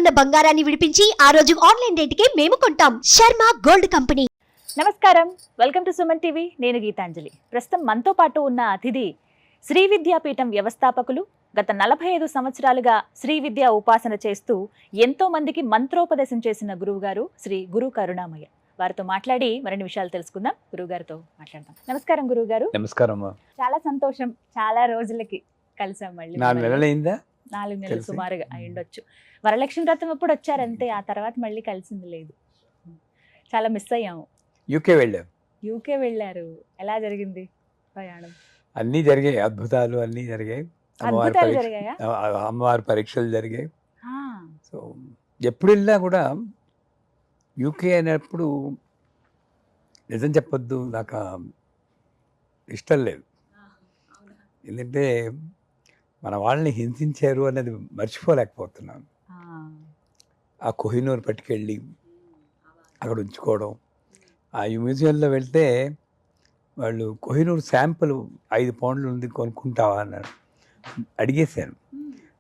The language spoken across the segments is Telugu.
ఉన్న బంగారాన్ని విడిపించి ఆ రోజు ఆన్లైన్ రేటుకే మేము కొంటాం. Sharma gold company. నమస్కారం, వెల్కమ్ టు సుమన్ టీవీ. నేను గీతాంజలి. ప్రస్తుతం మనతో పాటు ఉన్న అతిథి శ్రీ విద్యాపీఠం వ్యవస్థాపకులు. గత 45 సంవత్సరాలుగా శ్రీ విద్యా ఉపాసన చేస్తూ ఎంతో మందికి మంత్రోపదేశం చేసిన గురువుగారు శ్రీ గురు కరుణామయ్య. వారితో మాట్లాడి మరిన్ని విషయాలు తెలుసుకుందాం. గురువుగారితో మాట్లాడదాం. నమస్కారం గురువుగారు. నమస్కారం. చాలా సంతోషం, చాలా రోజులకి కలిసాం. మళ్ళీ 4 నెలలైందా? 4 నెలలు సుమారుగా అయి ఉండొచ్చు. వరలక్ష్మి వ్రతం అప్పుడు వచ్చారంతే, ఆ తర్వాత మళ్ళీ కలిసింది లేదు. చాలా మిస్ అయ్యాము. యూకే వెళ్ళాం. యూకే వెళ్ళారు. ఎలా జరిగింది ప్రయాణం? అన్నీ జరిగాయి, అద్భుతాలు అన్నీ జరిగాయి. అద్భుతాలు జరిగాయా? అమ్మవారి పరీక్షలు జరిగాయి. ఆ, సో ఎప్పుడు వెళ్ళినా కూడా యూకే అనేప్పుడు నిజం చెప్పొద్దు, నాకు ఇష్టం లేదు. ఎందుకంటే మన వాళ్ళని హింసించారు అనేది మర్చిపోలేకపోతున్నాను. ఆ కోహినూర్ పట్టుకెళ్ళి అక్కడ ఉంచుకోవడం, ఆ మ్యూజియంలో వెళ్తే వాళ్ళు కోహినూర్ శాంపుల్ 5 పౌండ్లు ఉంది, కొనుక్కుంటావా అన్నారు. అడిగేశాను,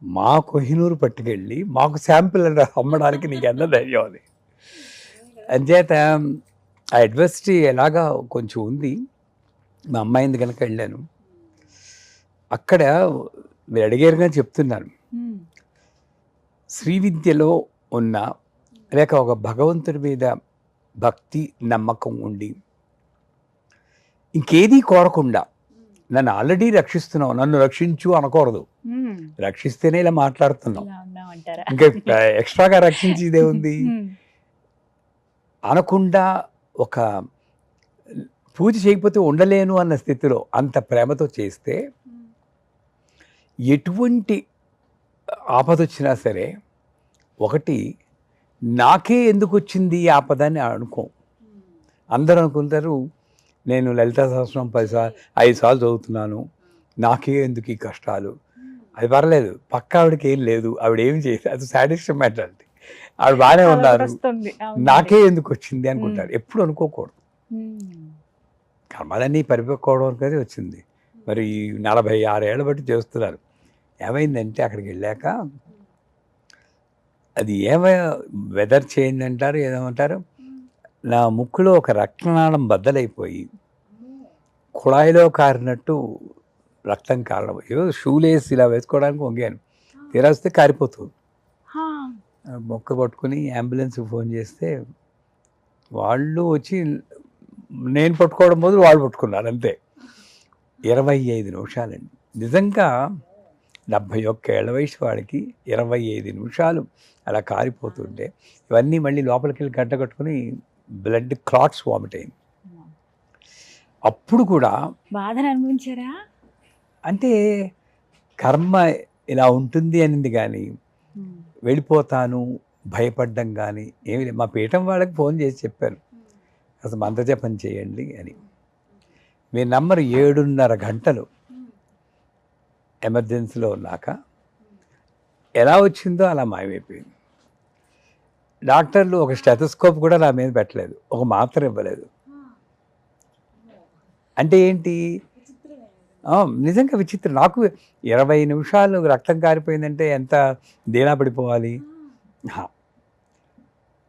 మా కోహినూరు పట్టుకెళ్ళి మాకు శాంపుల్ అమ్మడానికి నీకు ఎంత ధైర్యం అది. అంచేత ఆ అడ్వర్సిటీ ఎలాగా కొంచెం ఉంది. మా అమ్మాయింది కనుక వెళ్ళాను. అక్కడ మీరు అడిగారుగా చెప్తున్నాను, శ్రీ విద్యలో ఉన్న లేక ఒక భగవంతుడి మీద భక్తి నమ్మకం ఉండి ఇంకేదీ కోరకుండా, నన్ను ఆల్రెడీ రక్షిస్తున్నావు, నన్ను రక్షించు అనకూడదు. రక్షిస్తేనే ఇలా మాట్లాడుతున్నావు, ఇంకా ఎక్స్ట్రాగా రక్షించేదే ఉంది అనకుండా, ఒక పూజ చేయకపోతే ఉండలేను అన్న స్థితిలో అంత ప్రేమతో చేస్తే ఎటువంటి ఆపద వచ్చినా సరే, ఒకటి నాకే ఎందుకు వచ్చింది ఈ ఆపద అని అనుకో. అందరూ అనుకుంటారు నేను లలితా సహస్రం 5 సార్లు చదువుతున్నాను, నాకే ఎందుకు ఈ కష్టాలు. అది పర్లేదు, పక్క ఆవిడకి ఏం లేదు, ఆవిడ ఏం చేసి అది సాటిస్ఫై మెంటాలిటీ. ఆవిడ బాగానే ఉన్నారు, నాకే ఎందుకు వచ్చింది అనుకుంటారు. ఎప్పుడు అనుకోకూడదు. కర్మలన్నీ పరిపక్వడం అనేది వచ్చింది. మరి 46 ఏళ్ళ బట్టి చేస్తున్నారు. ఏమైందంటే అక్కడికి వెళ్ళాక అది వెదర్ చేంజ్ అంటారు, ఏదేమంటారు, నా ముక్కులో ఒక రక్తనాళం బద్దలైపోయి కుళాయిలో కారినట్టు రక్తం కారడం. ఏదో షూలేసి ఇలా వేసుకోవడానికి వంగాను, తీరాస్తే కారిపోతుంది. మొక్క పట్టుకుని అంబులెన్స్కి ఫోన్ చేస్తే వాళ్ళు వచ్చి నేను పట్టుకోవడం బదులు వాళ్ళు పట్టుకున్నారు. అంతే 25 నిమిషాలండి. నిజంగా 71 ఏళ్ల వయసు వాడికి 25 నిమిషాలు అలా కారిపోతుంటే ఇవన్నీ మళ్ళీ లోపలికి వెళ్ళి గడ్డ కట్టుకుని బ్లడ్ క్లాట్స్ వామిట్ అయింది. అప్పుడు కూడా బాధను అనుభవించారా? అంటే కర్మ ఇలా ఉంటుంది అనింది, కానీ వెళ్ళిపోతాను భయపడ్డం కానీ ఏమి లేదు. మా పీఠం వాళ్ళకి ఫోన్ చేసి చెప్పాను, అసలు మంత్రజపం చేయండి అని. మీరు నమ్మరు, 7.5 గంటలు ఎమర్జెన్సీలో ఉన్నాక ఎలా వచ్చిందో అలా మాయమైపోయింది. డాక్టర్లు ఒక స్టెథోస్కోప్ కూడా నా మీద పెట్టలేదు, ఒక మాత్ర ఇవ్వలేదు. అంటే ఏంటి, నిజంగా విచిత్రం. నాకు 20 నిమిషాలు రక్తం కారిపోయిందంటే ఎంత దీనా పడిపోవాలి.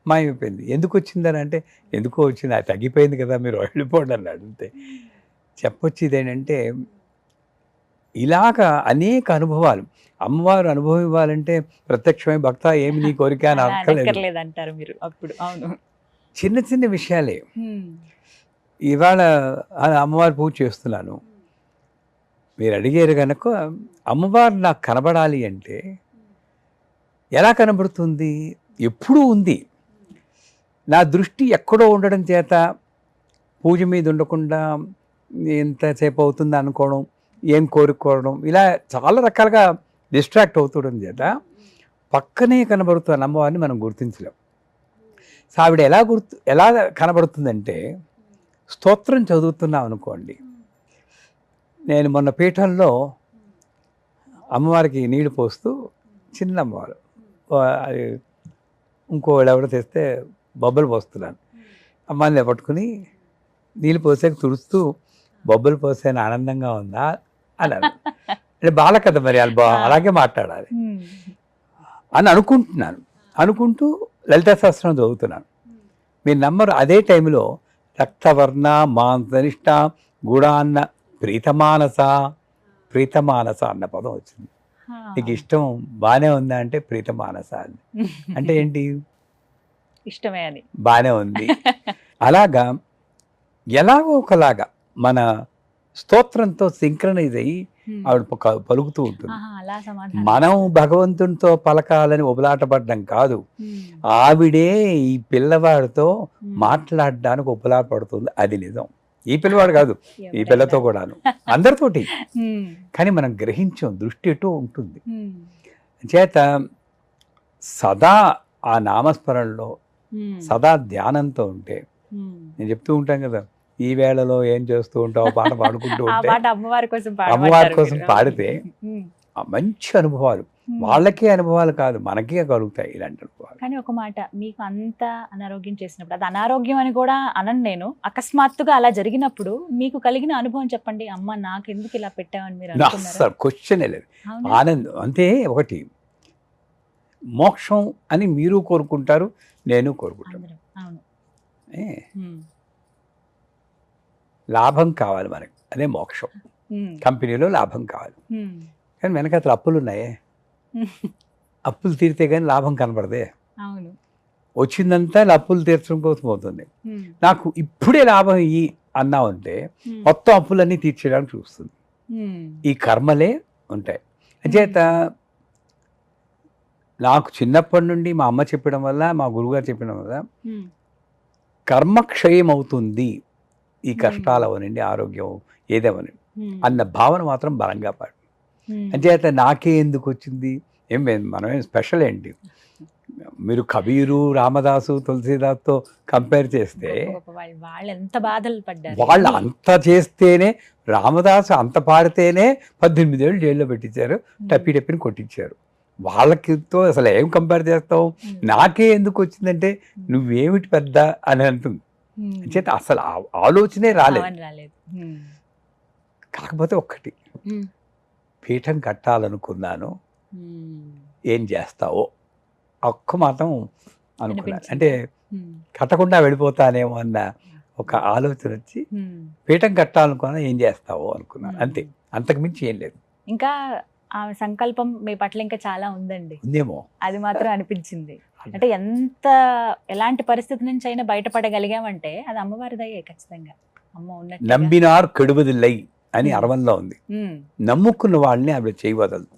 మాయమైపోయింది. ఎందుకు వచ్చిందని అంటే, ఎందుకో వచ్చింది, అది తగ్గిపోయింది కదా, మీరు వెళ్ళిపోండి అన్నాడు. అంతే. చెప్పొచ్చేది ఏంటంటే, ఇలాగా అనేక అనుభవాలు. అమ్మవారు అనుభవం ఇవ్వాలంటే ప్రత్యక్షమై భక్త ఏమి నీ కోరిక అని అక్కర్లేదంటారు మీరు అప్పుడు. అవును, చిన్న చిన్న విషయాలే. ఇవాళ అమ్మవారి పూజ చేస్తున్నాను, మీరు అడిగారు కనుక, అమ్మవారు నాకు కనబడాలి అంటే ఎలా కనబడుతుంది? ఎప్పుడూ ఉంది. నా దృష్టి ఎక్కడో ఉండడం చేత పూజ మీద ఉండకుండా ఎంతసేపు అవుతుంది అనుకోవడం, ఏం కోరుకోవడం, ఇలా చాలా రకాలుగా డిస్ట్రాక్ట్ అవుతుండడం చేత పక్కనే కనబడుతున్న అమ్మవారిని మనం గుర్తించలేం. సో ఆవిడ ఎలా కనబడుతుందంటే, స్తోత్రం చదువుతున్నాం అనుకోండి. నేను మొన్న పీఠంలో అమ్మవారికి నీళ్లు పోస్తూ, చిన్న అమ్మవారు అది ఇంకో ఎవడో తెస్తే బొబ్బలు పోస్తున్నాను, అమ్మాయిని పట్టుకుని నీళ్ళు పోసాక తుడుస్తూ బొబ్బలు పోసాను, ఆనందంగా ఉందా అన్నారు. అంటే బాల కదా, మరి అలాగే మాట్లాడాలి అని అనుకుంటున్నాను. అనుకుంటూ లలితా సహస్రం చదువుతున్నాను. మీరు నమ్మరు, అదే టైంలో రక్తవర్ణ మాంసనిష్ట గుడాన్న ప్రీతమానస అన్న పదం వచ్చింది. నీకు ఇష్టం బాగానే ఉందా అంటే ప్రీతమానస అని అంటే ఏంటి? ఇష్టమే అని. బాగానే ఉంది. అలాగా ఎలాగో ఒకలాగా మన స్తోత్రంతో సింక్రనైజ్ అయ్యి ఆవిడ పలుకుతూ ఉంటుంది. మనం భగవంతునితో పలకాలని ఉబలాటపడ్డం కాదు, ఆవిడే ఈ పిల్లవాడితో మాట్లాడడానికి ఉబలాటపడుతుంది. అది నిజం. ఈ పిల్లవాడు కాదు, ఈ పిల్లతో కూడాను, అందరితోటి. కానీ మనం గ్రహించాం, దృష్టి ఎటో ఉంటుంది. చేత సదా ఆ నామస్మరణలో సదా ధ్యానంతో ఉంటే, నేను చెప్తూ ఉంటాను కదా, ఈ వేళలో ఏం చేస్తూ ఉంటావు పాట పాడుకుంటూ ఉంటే, అమ్మవారి కోసం పాడితే మంచి అనుభవాలు, వాళ్ళకే అనుభవాలు కాదు మనకే కలుగుతాయి ఇలాంటి అనుభవాలు. కానీ ఒక మాట, మీకు అంత అనారోగ్యం చేసినప్పుడు, అది అనారోగ్యం అని కూడా అనను నేను, అకస్మాత్తుగా అలా జరిగినప్పుడు మీకు కలిగిన అనుభవం చెప్పండి. అమ్మ నాకు ఎందుకు ఇలా పెట్టావని మీరు అనుకున్నారా? క్వశ్చన్ లేదు, ఆనందం అంతే. ఒకటి మోక్షం అని మీరు కోరుకుంటారు, నేను కోరుకుంటాను. లాభం కావాలి మనకి, అదే మోక్షం. కంపెనీలో లాభం కావాలి, కానీ వెనకాతల అప్పులు ఉన్నాయే, అప్పులు తీరితే కానీ లాభం కనబడదే. వచ్చిందంతా అప్పులు తీర్చడం కోసం పోతుంది. నాకు ఇప్పుడే లాభం ఇయ్యి అన్నావు అంటే మొత్తం అప్పులన్నీ తీర్చేయడానికి చూస్తుంది. ఈ కర్మలే ఉంటాయి. అంచేత నాకు చిన్నప్పటి నుండి మా అమ్మ చెప్పడం వల్ల, మా గురువుగారు చెప్పడం వల్ల కర్మక్షయం అవుతుంది, ఈ కష్టాలు అవనండి, ఆరోగ్యం ఏదేమని అన్న భావన మాత్రం బలంగా పాడు. అంచేత నాకే ఎందుకు వచ్చింది, మనమేం స్పెషల్ ఏంటి? మీరు కబీరు, రామదాసు, తులసీదాస్తో కంపేర్ చేస్తే వాళ్ళు ఎంత బాధలు పడ్డారు. వాళ్ళు అంత చేస్తేనే, రామదాసు అంత పాడితేనే 18 ఏళ్ళు జైల్లో పెట్టించారు, టప్పిని కొట్టించారు. వాళ్ళకితో అసలు ఏం కంపేర్ చేస్తావు? నాకే ఎందుకు వచ్చిందంటే నువ్వేమిటి పెద్ద అని అంటుంది. అంచేత అసలు ఆలోచనే రాలేదు. కాకపోతే ఒక్కటి, పీఠం కట్టాలనుకున్నాను, ఏం చేస్తావో ఒక్క మాత్రం అనుకున్నాను. అంటే కట్టకుండా వెళ్ళిపోతానేమో అన్న ఒక ఆలోచన వచ్చి పీఠం కట్టాలనుకున్నా, ఏం చేస్తావో అనుకున్నాను, అంతే. అంతకుమించి ఏం లేదు. ఇంకా ఆ సంకల్పం మీ పట్ల ఇంకా చాలా ఉందండి, ఉందేమో, అది మాత్రం అనిపించింది. అంటే ఎలాంటి పరిస్థితి నుంచి అయినా బయటపడగలిగామంటే అది అమ్మవారి దయే ఖచ్చితంగా. అమ్మ ఉన్నట్టు నమ్మినారు కెడువదిల్లై అని అరవంలో ఉంది. నమ్ముకున్న వాళ్ళని ఆవిడ చేయవదలదు.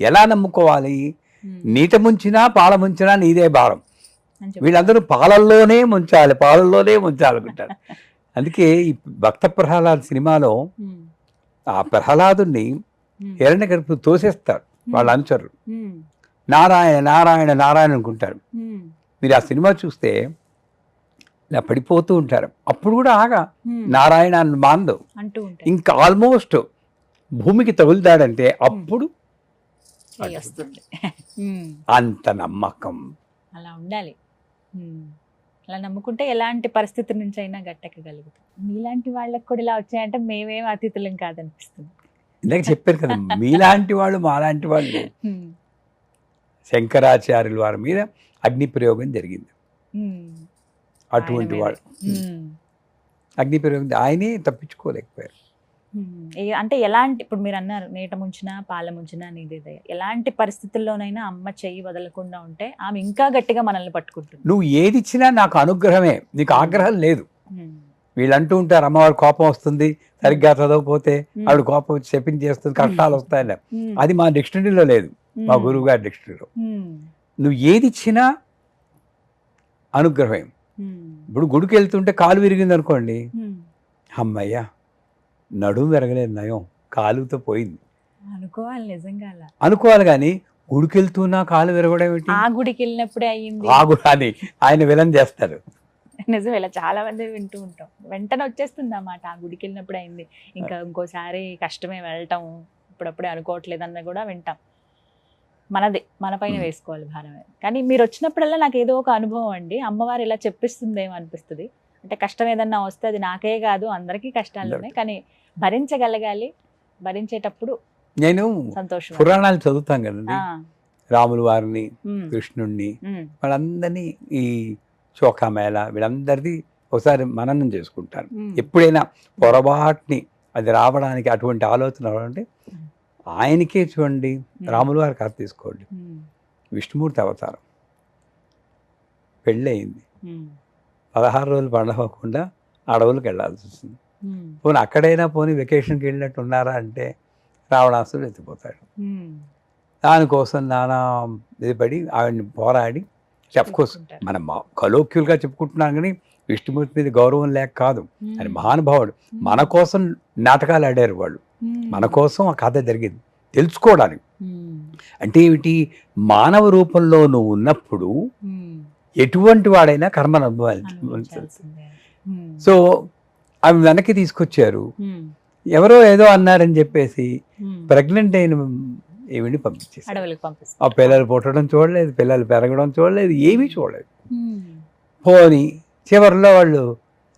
ఎలా నమ్ముకోవాలి? నీట ముంచినా పాల ముంచినా నీదే భారం. వీళ్ళందరూ పాలల్లోనే ముంచాలనుకుంటారు. అందుకే ఈ భక్త ప్రహ్లాద్ సినిమాలో ఆ ప్రహ్లాదుని హిరణ్యకశిపుడు తోసేస్తారు వాళ్ళ అనుచరులు. నారాయణ నారాయణ నారాయణ అనుకుంటారు. మీరు ఆ సినిమా చూస్తే ఇలా పడిపోతూ ఉంటారు. అప్పుడు కూడా ఆగా నారాయణ అని మాందు, ఇంకా ఆల్మోస్ట్ భూమికి తగులుతాడంటే అప్పుడు అంత నమ్మకం. అలా ఉండాలి. అలా నమ్ముకుంటే ఎలాంటి పరిస్థితి నుంచి అయినా గట్టెక్కగలుగుతాం. మీలాంటి వాళ్ళకి కూడా ఇలా వచ్చాయంటే మేమేం అతిథులం కాదనిపిస్తుంది. ఇందాక చెప్పారు కదా, మీలాంటి వాళ్ళు మాలాంటి వాళ్ళు. శంకరాచార్యుల వారి మీద అగ్ని ప్రయోగం జరిగింది. అటువంటి వాడు అగ్ని ప్రయోగం, ఆయనే తప్పించుకోలేకపోయారు. అంటే ఎలాంటి, ఇప్పుడు మీరు అన్నారు నీట ముంచినా పాల ముంచినా నీదే దయ, ఎలాంటి పరిస్థితుల్లోనైనా అమ్మ చెయ్యి వదలకుండా ఉంటే ఆమె ఇంకా గట్టిగా మనల్ని పట్టుకుంటుంది. నువ్వు ఏది ఇచ్చినా నాకు అనుగ్రహమే, నీకు ఆగ్రహం లేదు. వీళ్ళు అంటూ ఉంటారు అమ్మవారి కోపం వస్తుంది, సరిగ్గా చదవకపోతే ఆవిడ కోపం వచ్చి చెప్పించేస్తుంది, కష్టాలు వస్తాయని. అది మా డిక్షనరీలో లేదు, మా గురువు గారి డిక్షనరీలో. నువ్వు ఏది ఇచ్చినా అనుగ్రహం. ఇప్పుడు గుడికి వెళ్తుంటే కాలు విరిగింది అనుకోండి, అమ్మయ్యా నడుము విరగలేదు, నయం కాలుతో పోయింది అనుకోవాలి. నిజంగా అనుకోవాలి. కానీ గుడికి వెళ్తున్నా కాలు విరగడం ఏంటి? ఆ గుడికి వెళ్ళినప్పుడే అయ్యింది అని ఆయన విలన్ చేస్తారు. నిజం, ఇలా చాలా మంది వింటూ ఉంటాం. వెంటనే వచ్చేస్తుంది అన్నమాట, ఆ గుడికి వెళ్ళినప్పుడు అయింది, ఇంకా ఇంకోసారి కష్టమే వెళ్ళటం, ఇప్పుడప్పుడే అనుకోవట్లేదు అన్న కూడా వింటాం. మనది మన పైన వేసుకోవాలి భారమే. కానీ మీరు వచ్చినప్పుడల్లా నాకు ఏదో ఒక అనుభవం అండి, అమ్మవారు ఇలా చెప్పిస్తుందేమో అనిపిస్తుంది. అంటే కష్టం ఏదన్నా వస్తే అది నాకే కాదు అందరికీ కష్టాలు ఉన్నాయి, కానీ భరించగలగాలి. భరించేటప్పుడు నేను సంతోషం. పురాణాలు చదువుతాం కదండి, రాముల వారిని, ఉమ్, కృష్ణుణ్ణి, ఉమ్, వాళ్ళందరినీ ఈ చోకామేళ వీళ్ళందరిది ఒకసారి మననం చేసుకుంటాను. ఉమ్, ఎప్పుడైనా పొరపాటుని అది రావడానికి అటువంటి ఆలోచన రావాలంటే ఆయనకే చూడండి, రాముల వారి కథ తీసుకోండి, ఉమ్, విష్ణుమూర్తి అవతారం, పెళ్ళయింది, ఉమ్, 16 రోజులు పండవకుండా అడవులకు వెళ్ళాల్సి వస్తుంది. ఉమ్, పోనీ అక్కడైనా పోనీ వెకేషన్కి వెళ్ళినట్టు ఉన్నారా అంటే రావణాసుడు ఎత్తిపోతాడు. ఉమ్, దానికోసం నానా ఇది పడి ఆవిడని పోరాడి, కోర్స్ చెప్పుకుంటారు. మనం కలోక్యులుగా చెప్పుకుంటున్నాం కానీ విష్ణుమూర్తి మీద గౌరవం లేక కాదు. ఆయన మహానుభావుడు. మన కోసం నాటకాలు ఆడారు వాళ్ళు, మన కోసం ఆ కథ జరిగింది తెలుసుకోవడానికి. అంటే ఏమిటి, మానవ రూపంలో నువ్వు ఉన్నప్పుడు ఎటువంటి వాడైనా కర్మను అనుభవించాల్సింది. సో అవి వెనక్కి తీసుకొచ్చారు. ఎవరో ఏదో అన్నారని చెప్పేసి ప్రెగ్నెంట్ అయిన ఏమిని పంపించేసి అడవులకు పంపిస్తారు. ఆ పిల్లలు పుట్టడం చూడలేదు, పిల్లలు పెరగడం చూడలేదు, ఏమీ చూడలేదు. పోని చివరిలో వాళ్ళు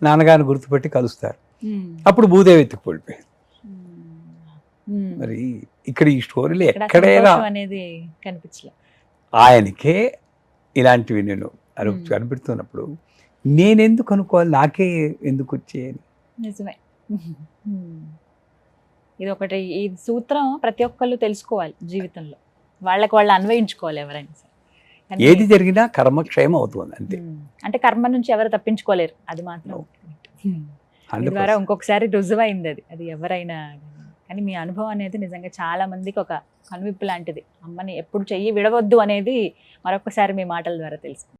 నాన్నగారిని గుర్తుపెట్టి కలుస్తారు. అప్పుడు భూదేవి ఎత్తుకు పడిపోయింది. మరి ఇక్కడ ఈ స్టోరీలో ఎక్కడైనా అనేది కనిపించలేదు. ఆయనకే ఇలాంటివి నేను కనిపెడుతున్నప్పుడు నేనెందుకు అనుకోవాలి, నాకే ఎందుకు వచ్చేయని. నిజమే. ఇది ఒకటి, ఈ సూత్రం ప్రతి ఒక్కళ్ళు తెలుసుకోవాలి జీవితంలో, వాళ్ళకి వాళ్ళు అన్వయించుకోవాలి ఎవరైనా సరే. కానీ ఏది జరిగినా కర్మక్షయం అవుతుంది అంతే. అంటే కర్మ నుంచి ఎవరు తప్పించుకోలేరు, అది మాత్రం ఇది ద్వారా 100%. ఇంకొకసారి రుజువైంది అది ఎవరైనా. కానీ మీ అనుభవం అనేది నిజంగా చాలా మందికి ఒక కనువిప్పు లాంటిది. అమ్మని ఎప్పుడు చెయ్యి విడవద్దు అనేది మరొకసారి మీ మాటల ద్వారా తెలుసు.